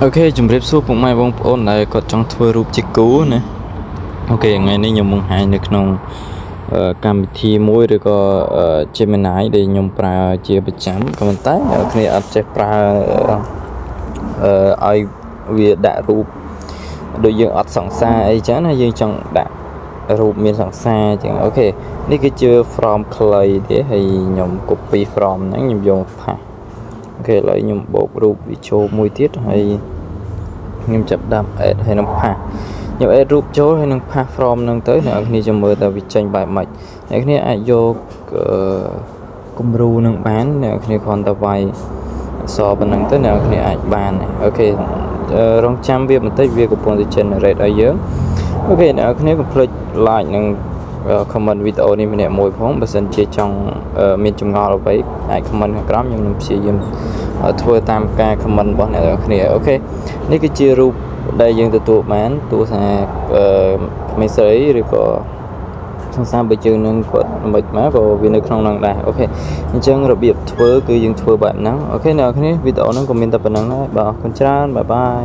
Ok ជំរាបសួរពុកម៉ែបងប្អូនដែលគាត់ចង់ធ្វើរូបជាគូណាអូខេថ្ងៃនេះខ្ញុំបង្ហាញនៅក្នុងកម្មវិធីមួយឬក៏ Gemini ដែលខ្ញុំប្រើជាប្រចាំក៏ប៉ុន្តែអ្នកគ្នាអត់ចេះប្រើឲ្យវាដាក់រូបដូចយើងអត់សង្សារអីចឹងណាយើងចង់ដាក់រូបមានសង្សារចឹងអូខេនេះគឺជា from ខ្លីទេហើយខ្ញុំ copy from ហ្នឹងខ្ញុំយកផាសអូខេឥឡូវខ្ញុំបូករូបវីដេអូមួយទៀតហើយខ្ញុំចាប់ដាក់ add ហើយនឹងផាសខ្ញុំ add រូបចូលហើយនឹងផាស from ហ្នឹងទៅអ្នកនរគ្នាចាំមើលតើវាចេញបែបម៉េចអ្នកគ្នាអាចយកគំរូនឹងបានអ្នកគ្នាគ្រាន់តែវាយអក្សរប៉ុណ្ណឹងទៅអ្នកគ្នាអាចបានអូខេរងចាំវាបន្តិចវាកំពុងតែ generate ឲ្យយើងអូខេអ្នកគ្នាកុំភ្លេច like និង comment វីដេអូនេះម្នាក់មួយផងបើសិនជាចង់មានចម្ងល់អ្វីអាច comment ខាងក្រោមខ្ញុំនឹងព្យាយាមធ្វើតាមការ comment របស់អ្នកគ្នាអូខេនេះគឺជារូបដែលយើងទទួលបានទោះថាក្មេងស្រីឬក៏សង្សារបើជើងនឹងគាត់មិនមកក៏វានៅក្នុងហ្នឹងដែរអូខេអញ្ចឹងរបៀបធ្វើគឺយើងធ្វើបែបហ្នឹងអូខេអ្នកនរគ្នាវីដេអូហ្នឹងក៏មានតែប៉ុណ្្នឹងដែរបាទអរគុណច្រើនបាយបាយ